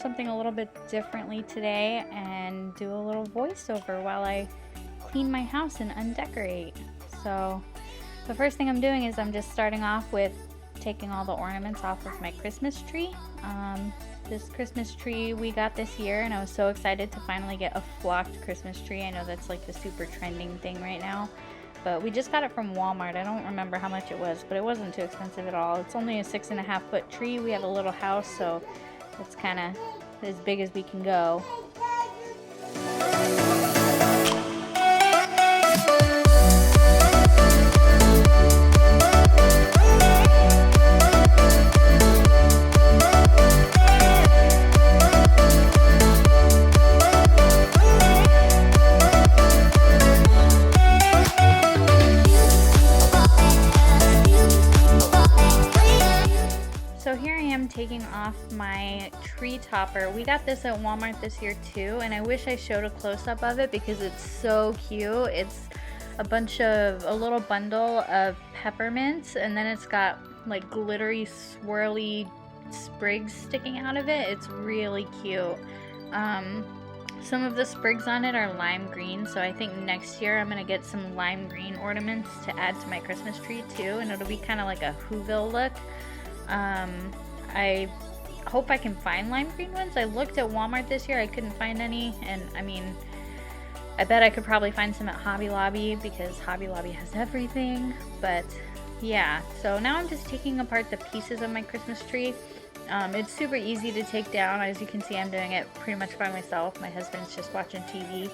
something a little bit differently today and do a little voiceover while I clean my house and undecorate. So the first thing I'm doing is I'm just starting off with taking all the ornaments off of my Christmas tree. This Christmas tree we got this year, and I was so excited to finally get a flocked Christmas tree. I know that's like the super trending thing right now, but we just got it from Walmart. I don't remember how much it was, but it wasn't too expensive at all. It's only a 6.5-foot tree. We have a little house, so it's kind of as big as we can go. So here I am taking off my tree topper. We got this at Walmart this year too, and I wish I showed a close-up of it because it's so cute. It's a little bundle of peppermints, and then it's got like glittery, swirly sprigs sticking out of it. It's really cute. Some of the sprigs on it are lime green, so I think next year I'm gonna get some lime green ornaments to add to my Christmas tree too, and it'll be kind of like a Whoville look. I hope I can find lime green ones. I looked at Walmart this year, I couldn't find any, and I mean, I bet I could probably find some at Hobby Lobby because Hobby Lobby has everything. But yeah, so now I'm just taking apart the pieces of my Christmas tree. It's super easy to take down. As you can see, I'm doing it pretty much by myself. My husband's just watching TV.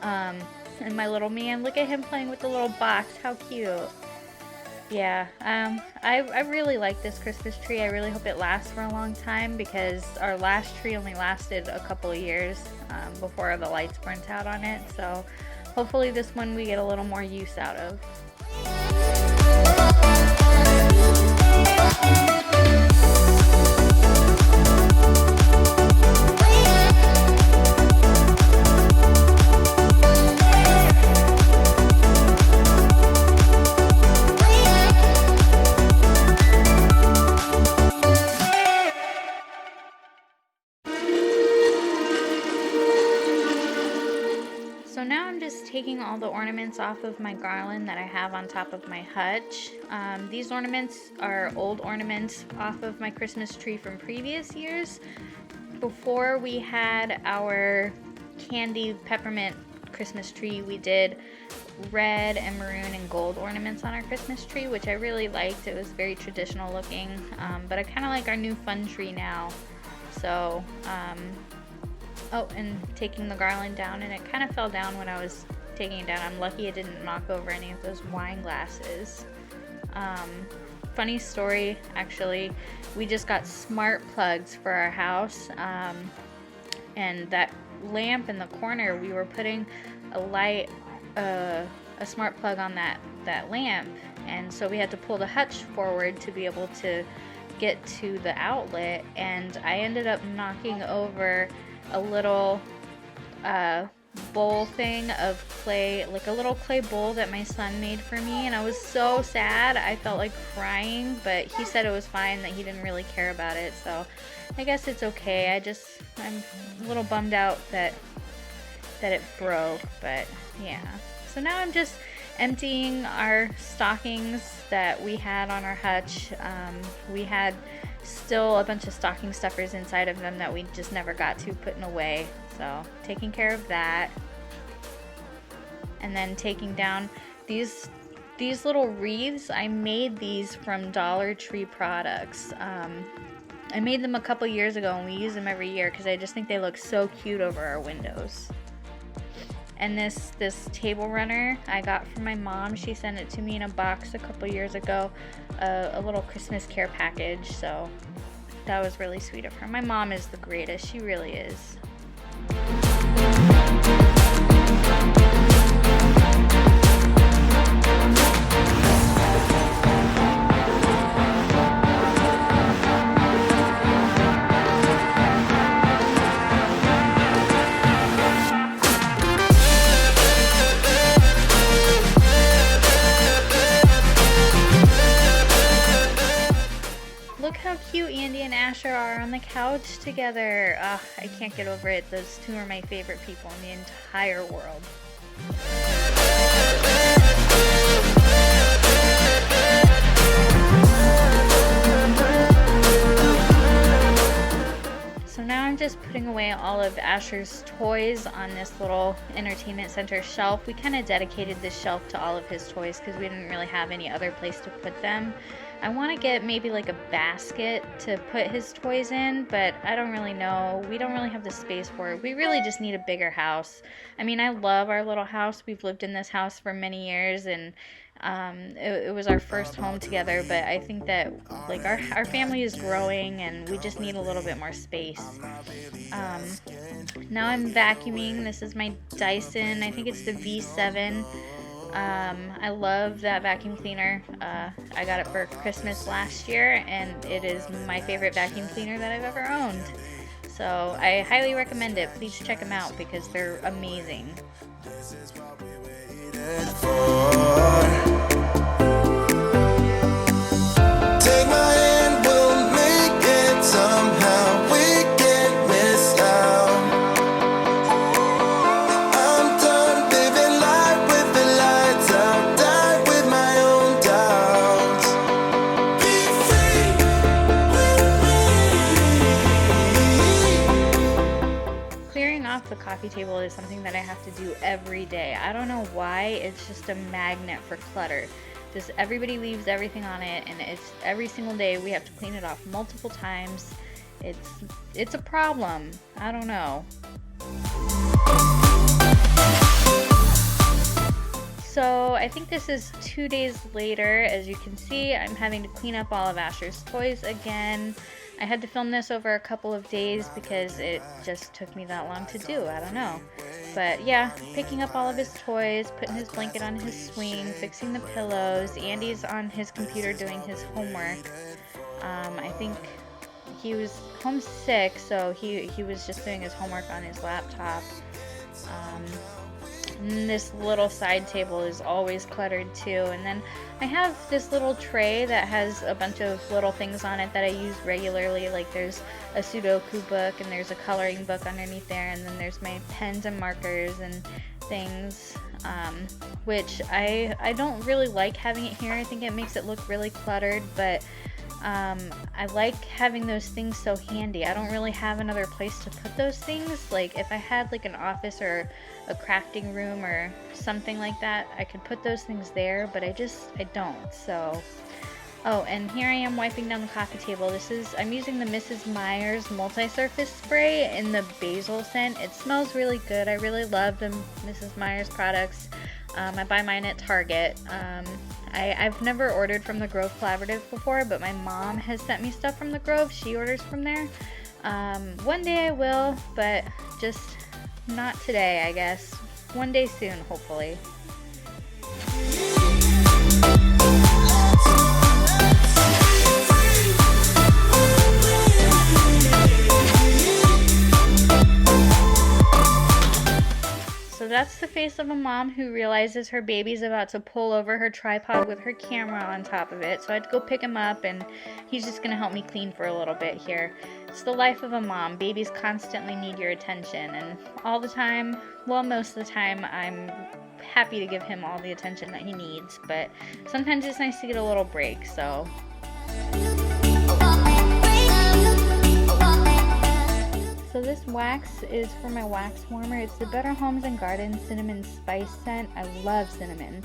And my little man, look at him playing with the little box. How cute. Yeah, I really like this Christmas tree. I really hope it lasts for a long time because our last tree only lasted a couple of years before the lights burnt out on it. So hopefully this one we get a little more use out of. So now I'm just taking all the ornaments off of my garland that I have on top of my hutch. These ornaments are old ornaments off of my Christmas tree from previous years. Before we had our candy peppermint Christmas tree, we did red and maroon and gold ornaments on our Christmas tree, which I really liked. It was very traditional looking, but I kind of like our new fun tree now. So, oh, and taking the garland down, and it kind of fell down when I was taking it down. I'm lucky it didn't knock over any of those wine glasses. Funny story, actually, we just got smart plugs for our house, and that lamp in the corner, we were putting a smart plug on that lamp, and so we had to pull the hutch forward to be able to get to the outlet, and I ended up knocking over a little bowl thing of clay, like a little clay bowl that my son made for me, and I was so sad. I felt like crying, but he said it was fine, that he didn't really care about it, so I guess it's okay. I'm a little bummed out that it broke, but yeah. So now I'm just emptying our stockings that we had on our hutch. We had still a bunch of stocking stuffers inside of them that we just never got to putting away, so taking care of that. And then taking down these little wreaths. I made these from Dollar Tree products. I made them a couple years ago, and we use them every year because I just think they look so cute over our windows. And this table runner I got from my mom. She sent it to me in a box a couple years ago, a little Christmas care package, so that was really sweet of her. My mom is the greatest, she really is. Asher are on the couch together. Ugh, I can't get over it. Those two are my favorite people in the entire world. So now I'm just putting away all of Asher's toys on this little entertainment center shelf. We kind of dedicated this shelf to all of his toys because we didn't really have any other place to put them. I want to get maybe like a basket to put his toys in, but I don't really know. We don't really have the space for it. We really just need a bigger house. I mean, I love our little house. We've lived in this house for many years, and it was our first home together, but I think that like our family is growing and we just need a little bit more space. Now I'm vacuuming. This is my Dyson. I think it's the V7. I love that vacuum cleaner. I got it for Christmas last year, and it is my favorite vacuum cleaner that I've ever owned. So I highly recommend it. Please check them out because they're amazing. Take my hand, we'll make it somehow. We can't miss out. I'm done living life with the lights out. Die with my own doubts. Be free with me. Clearing off the coffee table is something that I have to do every day. I don't know why, it's just a magnet for clutter. Just everybody leaves everything on it, and it's every single day we have to clean it off multiple times. It's a problem. I don't know. So I think this is 2 days later. As you can see, I'm having to clean up all of Asher's toys again. I had to film this over a couple of days because it just took me that long to do. I don't know. But yeah, picking up all of his toys, putting his blanket on his swing, fixing the pillows. Andy's on his computer doing his homework. I think he was homesick, so he was just doing his homework on his laptop. And this little side table is always cluttered too. And then I have this little tray that has a bunch of little things on it that I use regularly. Like there's a Sudoku book and there's a coloring book underneath there. And then there's my pens and markers and things, which I don't really like having it here. I think it makes it look really cluttered, but I like having those things so handy. I don't really have another place to put those things. Like if I had like an office or a crafting room or something like that, I could put those things there, but I don't. So, oh, and here I am wiping down the coffee table. I'm using the Mrs. Meyer's multi-surface spray in the basil scent. It smells really good. I really love the Mrs. Meyer's products. I buy mine at Target. I've never ordered from the Grove Collaborative before, but my mom has sent me stuff from the Grove. She orders from there. One day I will, but just not today, I guess. One day soon, hopefully. So that's the face of a mom who realizes her baby's about to pull over her tripod with her camera on top of it. So I had to go pick him up, and he's just going to help me clean for a little bit here. It's the life of a mom. Babies constantly need your attention, and all the time, well, most of the time, I'm happy to give him all the attention that he needs, but sometimes it's nice to get a little break, so... So this wax is for my wax warmer. It's the Better Homes and Gardens Cinnamon Spice Scent. I love cinnamon.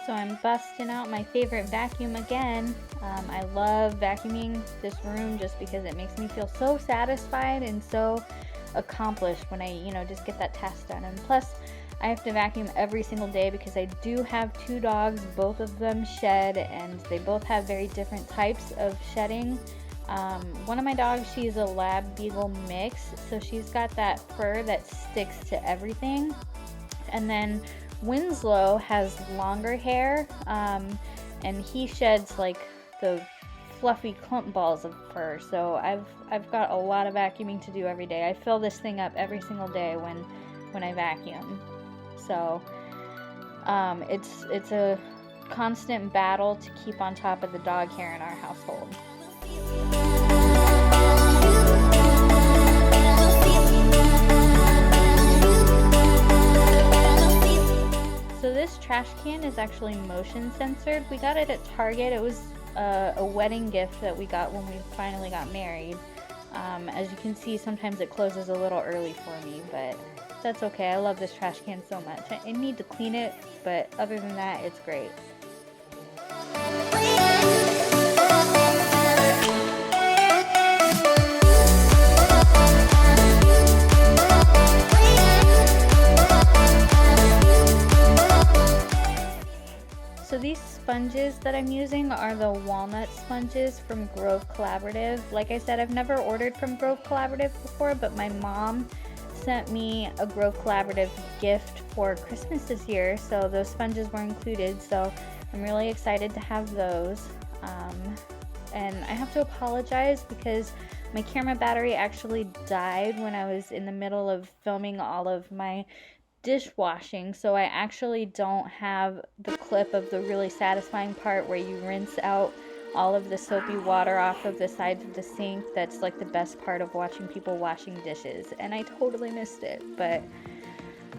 So I'm busting out my favorite vacuum again. I love vacuuming this room just because it makes me feel so satisfied and so accomplished when I, just get that task done. And plus, I have to vacuum every single day because I do have 2 dogs. Both of them shed, and they both have very different types of shedding. One of my dogs, she's a Lab Beagle mix, so she's got that fur that sticks to everything. And then Winslow has longer hair, and he sheds like the fluffy clump balls of fur. So I've got a lot of vacuuming to do every day. I fill this thing up every single day when I vacuum. So it's a constant battle to keep on top of the dog hair in our household. So this trash can is actually motion censored. We got it at Target. It was a wedding gift that we got when we finally got married. As you can see, sometimes it closes a little early for me, but that's okay. I love this trash can so much. I need to clean it, but other than that, it's great. So these sponges that I'm using are the walnut sponges from Grove Collaborative. Like I said, I've never ordered from Grove Collaborative before, but my mom sent me a Grove Collaborative gift for Christmas this year, so those sponges were included, so I'm really excited to have those. And I have to apologize because my camera battery actually died when I was in the middle of filming all of my dishwashing, so I actually don't have the clip of the really satisfying part where you rinse out all of the soapy water off of the sides of the sink. That's like the best part of watching people washing dishes, and I totally missed it, but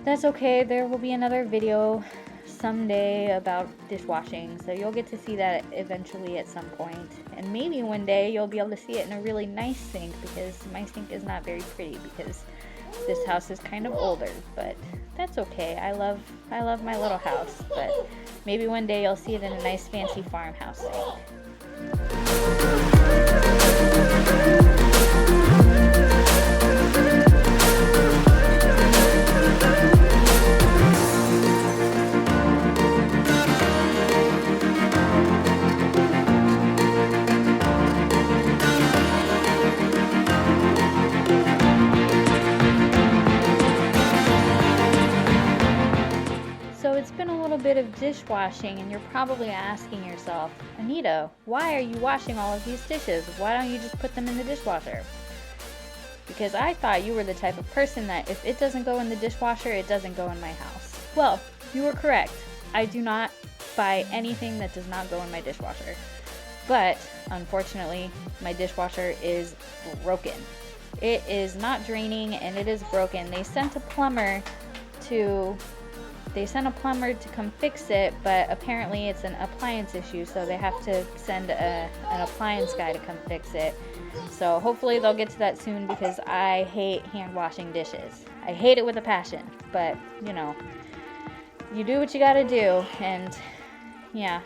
that's okay. There will be another video someday about dishwashing, so you'll get to see that eventually at some point, and maybe one day you'll be able to see it in a really nice sink, because my sink is not very pretty because this house is kind of older, but that's okay. I love my little house, but maybe one day you'll see it in a nice fancy farmhouse sink. Bit of dishwashing, and you're probably asking yourself, Anita, why are you washing all of these dishes? Why don't you just put them in the dishwasher? Because I thought you were the type of person that if it doesn't go in the dishwasher, it doesn't go in my house. Well, you were correct. I do not buy anything that does not go in my dishwasher. But unfortunately, my dishwasher is broken. It is not draining and it is broken. They sent a plumber to come fix it, but apparently it's an appliance issue, so they have to send an appliance guy to come fix it. So hopefully they'll get to that soon, because I hate hand washing dishes. I hate it with a passion, but you know, you do what you gotta do, and yeah.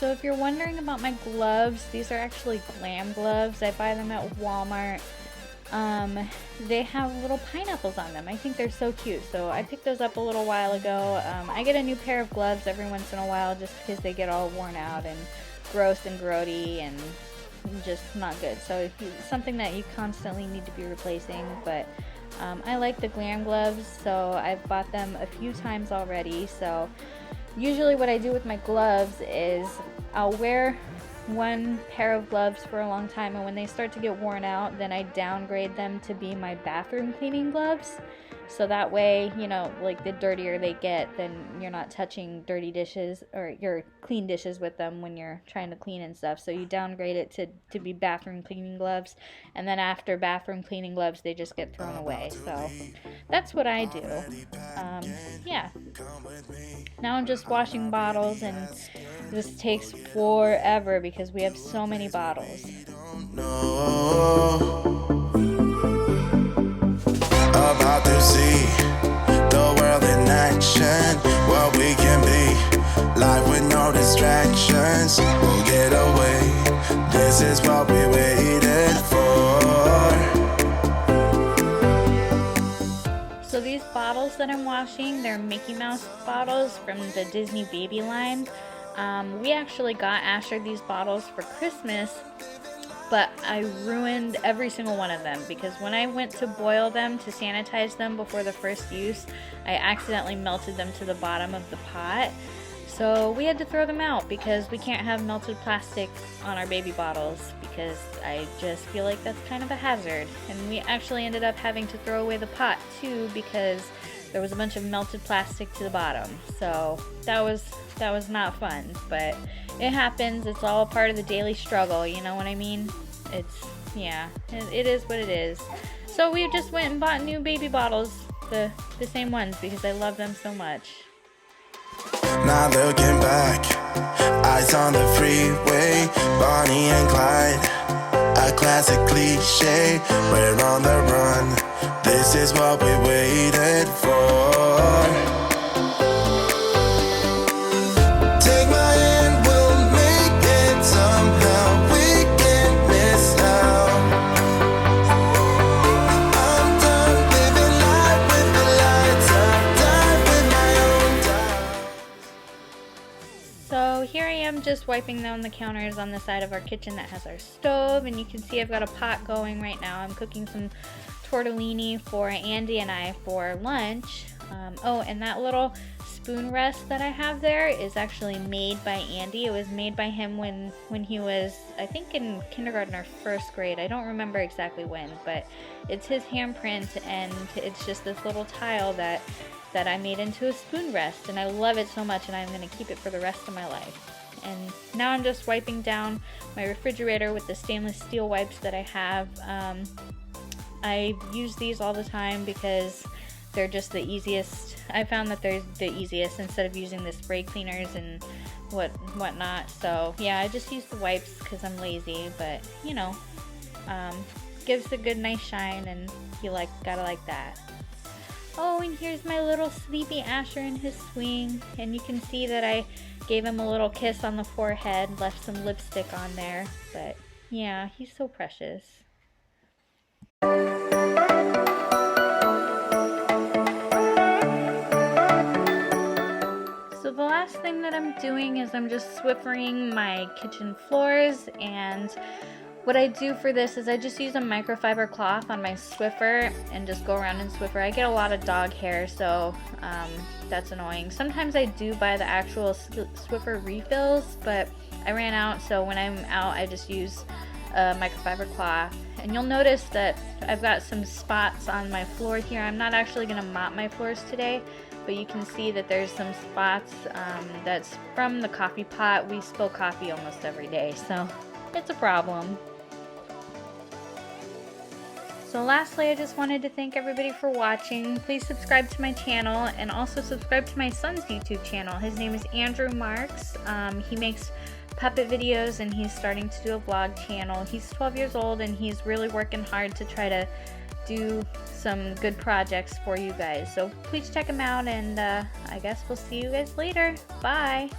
If you're wondering about my gloves, these are actually Glam gloves. I buy them at Walmart. They have little pineapples on them. I think they're so cute, so I picked those up a little while ago. I get a new pair of gloves every once in a while just because they get all worn out and gross and grody and just not good. So it's something that you constantly need to be replacing, but I like the Glam gloves, so I've bought them a few times already. So usually what I do with my gloves is I'll wear one pair of gloves for a long time, and when they start to get worn out, then I downgrade them to be my bathroom cleaning gloves. So that way, you know, like the dirtier they get, then you're not touching dirty dishes or your clean dishes with them when you're trying to clean and stuff. So you downgrade it to be bathroom cleaning gloves, and then after bathroom cleaning gloves, they just get thrown away. So that's what I do. Yeah. Now I'm just washing bottles, and this takes forever because we have so many bottles. About to see the world in action, what we can be, life with no distraction. chance we'll get away. This is what we waited for. So these bottles that I'm washing, they're Mickey Mouse bottles from the Disney Baby line. We actually got Asher these bottles for Christmas, but I ruined every single one of them because when I went to boil them to sanitize them before the first use, I accidentally melted them to the bottom of the pot. So we had to throw them out because we can't have melted plastic on our baby bottles because I just feel like that's kind of a hazard. And we actually ended up having to throw away the pot too because there was a bunch of melted plastic to the bottom. So that was not fun, but it happens. It's all a part of the daily struggle, you know what I mean? Yeah, it is what it is. So we just went and bought new baby bottles, the same ones, because I love them so much. Not looking back, eyes on the freeway, Bonnie and Clyde, a classic cliche, we're on the run, this is what we waited for. Take my hand, we'll make it somehow, we can't miss out. I'm done living life with the lights up, done with my own doubt. So here I am just wiping down the counters on the side of our kitchen that has our stove, and you can see I've got a pot going right now. I'm cooking some tortellini for Andy and I for lunch. Oh, and that little spoon rest that I have there is actually made by Andy. It was made by him when he was, I think, in kindergarten or first grade. I don't remember exactly when, but it's his handprint, and it's just this little tile that I made into a spoon rest, and I love it so much, and I'm going to keep it for the rest of my life. And now I'm just wiping down my refrigerator with the stainless steel wipes that I have. I use these all the time because they're just the easiest. I found that they're the easiest instead of using the spray cleaners and whatnot. So yeah, I just use the wipes because I'm lazy, but you know, gives a good nice shine, and you gotta like that. Oh, and here's my little sleepy Asher in his swing, and you can see that I gave him a little kiss on the forehead, left some lipstick on there, but yeah, he's so precious. So the last thing that I'm doing is I'm just Swiffering my kitchen floors, and what I do for this is I just use a microfiber cloth on my Swiffer and just go around and Swiffer. I get a lot of dog hair, so that's annoying. Sometimes I do buy the actual Swiffer refills, but I ran out, so when I'm out I just use a microfiber cloth. And you'll notice that I've got some spots on my floor here. I'm not actually going to mop my floors today, but you can see that there's some spots that's from the coffee pot. We spill coffee almost every day, so it's a problem. So lastly, I just wanted to thank everybody for watching. Please subscribe to my channel, and also subscribe to my son's YouTube channel. His name is Andrew Marks. He makes puppet videos, and he's starting to do a vlog channel. He's 12 years old, and he's really working hard to try to do some good projects for you guys. So please check him out, and I guess we'll see you guys later. Bye!